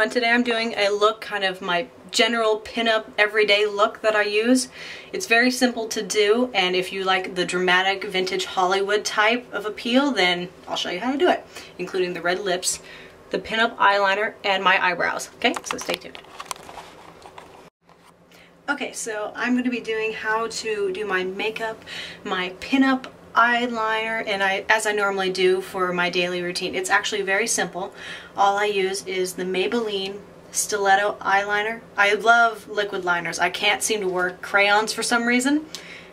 everyone. Today I'm doing a look, kind of my general pinup everyday look that I use. It's very simple to do, and if you like the dramatic vintage Hollywood type of appeal, then I'll show you how to do it, including the red lips, the pinup eyeliner, and my eyebrows. Okay, so stay tuned. Okay, so I'm going to be doing how to do my makeup, my pinup eyeliner, and as I normally do for my daily routine. It's actually very simple. All I use is the Maybelline Stiletto eyeliner. I love liquid liners. I can't seem to work crayons for some reason.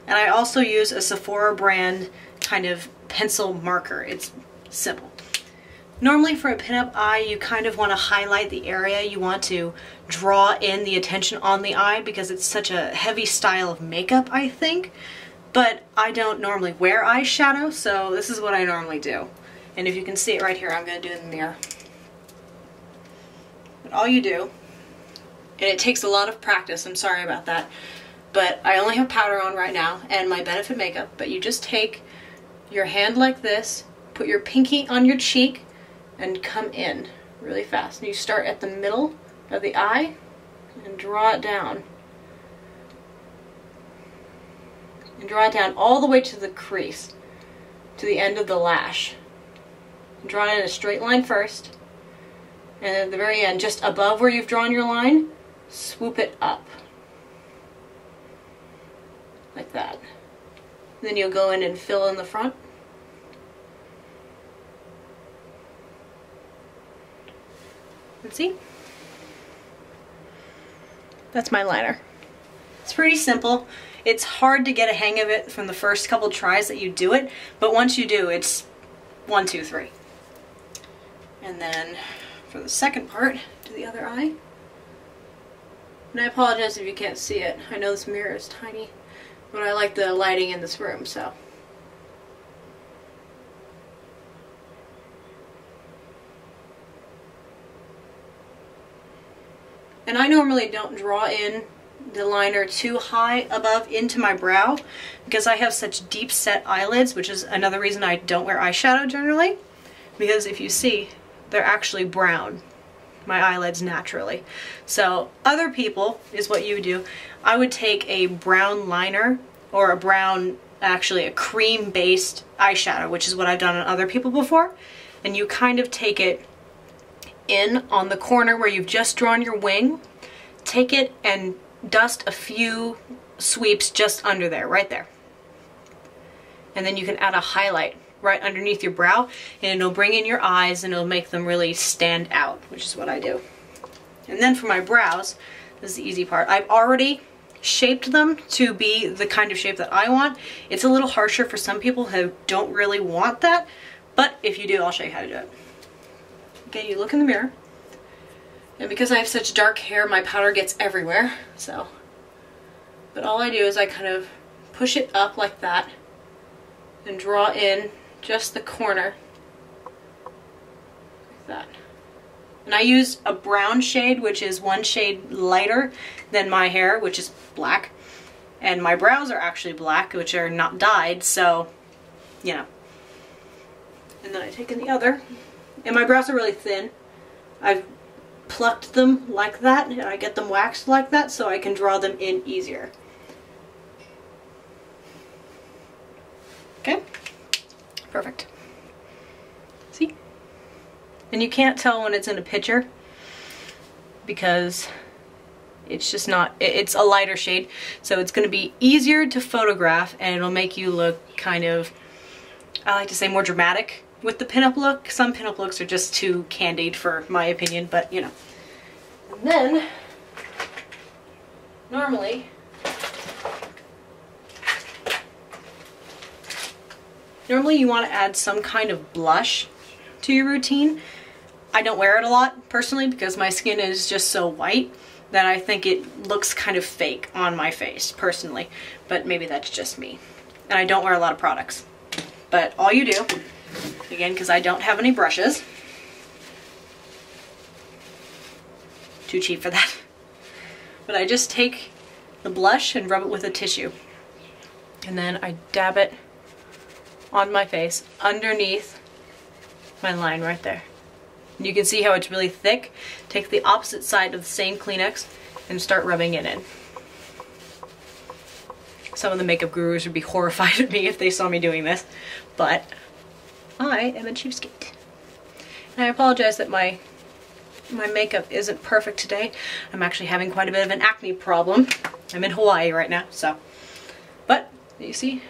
And I also use a Sephora brand kind of pencil marker. It's simple. Normally for a pinup eye, you kind of want to highlight the area. You want to draw in the attention on the eye because it's such a heavy style of makeup, I think. But I don't normally wear eyeshadow, so this is what I normally do. And if you can see it right here, I'm going to do it in the mirror. But all you do, and it takes a lot of practice, I'm sorry about that, but I only have powder on right now and my Benefit makeup, but you just take your hand like this, put your pinky on your cheek, and come in really fast. And you start at the middle of the eye and draw it down. And draw it down all the way to the crease, to the end of the lash. And draw it in a straight line first, and at the very end, just above where you've drawn your line, swoop it up. Like that. Then you'll go in and fill in the front. Let's see. That's my liner. It's pretty simple. It's hard to get a hang of it from the first couple tries that you do it, but once you do, it's 1, 2, 3. And then for the second part, to the other eye. And I apologize if you can't see it. I know this mirror is tiny, but I like the lighting in this room, so. And I normally don't draw in the liner too high above into my brow because I have such deep set eyelids, which is another reason I don't wear eyeshadow generally, because if you see, they're actually brown, my eyelids naturally. So other people is what you do. I would take a brown liner or a brown, actually a cream based eyeshadow, which is what I've done on other people before, and you kind of take it in on the corner where you've just drawn your wing, take it and dust a few sweeps just under there, right there. And then you can add a highlight right underneath your brow, and it'll bring in your eyes and it'll make them really stand out, which is what I do. And then for my brows, this is the easy part. I've already shaped them to be the kind of shape that I want. It's a little harsher for some people who don't really want that, but if you do, I'll show you how to do it. Okay, you look in the mirror. And because I have such dark hair, my powder gets everywhere, so. But all I do is I kind of push it up like that and draw in just the corner, like that. And I use a brown shade, which is one shade lighter than my hair, which is black. And my brows are actually black, which are not dyed, so, you know. And then I take in the other. And my brows are really thin. I've plucked them like that, and I get them waxed like that so I can draw them in easier. Okay? Perfect. See? And you can't tell when it's in a picture because it's just not, it's a lighter shade, so it's going to be easier to photograph and it'll make you look kind of, I like to say, more dramatic with the pinup look. Some pinup looks are just too candied for my opinion, but you know. And then, normally, you want to add some kind of blush to your routine. I don't wear it a lot, personally, because my skin is just so white that I think it looks kind of fake on my face, personally. But maybe that's just me. And I don't wear a lot of products. But all you do, again, because I don't have any brushes. Too cheap for that. But I just take the blush and rub it with a tissue. And then I dab it on my face underneath my line right there. And you can see how it's really thick. Take the opposite side of the same Kleenex and start rubbing it in. Some of the makeup gurus would be horrified at me if they saw me doing this, but I am a cheapskate. And I apologize that my makeup isn't perfect today. I'm actually having quite a bit of an acne problem. I'm in Hawaii right now, so. But, you see,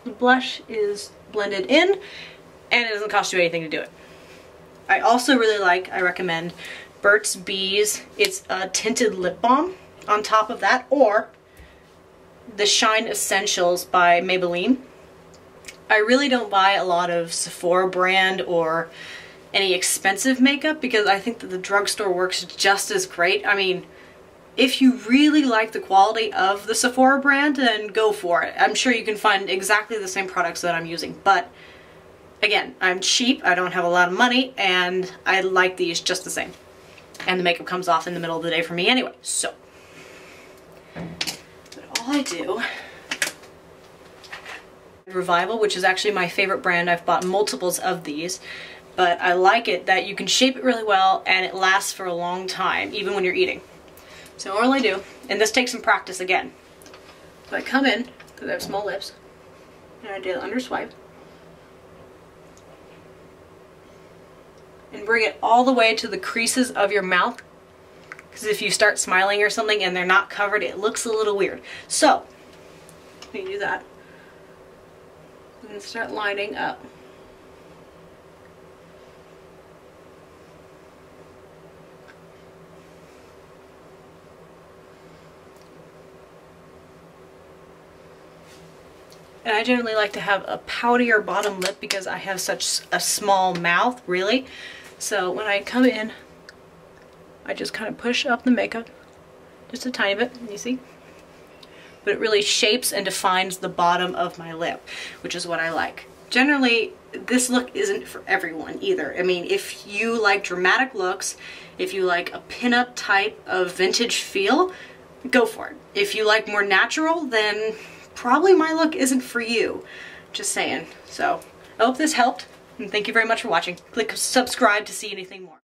the blush is blended in, and it doesn't cost you anything to do it. I also really I recommend Burt's Bees. It's a tinted lip balm on top of that, or the Shine Essentials by Maybelline. I really don't buy a lot of Sephora brand or any expensive makeup because I think that the drugstore works just as great. I mean, if you really like the quality of the Sephora brand, then go for it. I'm sure you can find exactly the same products that I'm using, but again, I'm cheap, I don't have a lot of money, and I like these just the same. And the makeup comes off in the middle of the day for me anyway, so. But all I do, Revival, which is actually my favorite brand. I've bought multiples of these, but I like it that you can shape it really well and it lasts for a long time, even when you're eating. So all I do, and this takes some practice again, so I come in, because I have small lips, and I do the under swipe, and bring it all the way to the creases of your mouth, because if you start smiling or something and they're not covered, it looks a little weird. So, you do that, and start lining up. And I generally like to have a poutier bottom lip because I have such a small mouth, really. So when I come in, I just kind of push up the makeup, just a tiny bit, you see? But it really shapes and defines the bottom of my lip, which is what I like. Generally, this look isn't for everyone either. I mean, if you like dramatic looks, if you like a pinup type of vintage feel, go for it. If you like more natural, then probably my look isn't for you. Just saying. So, I hope this helped, and thank you very much for watching. Click subscribe to see anything more.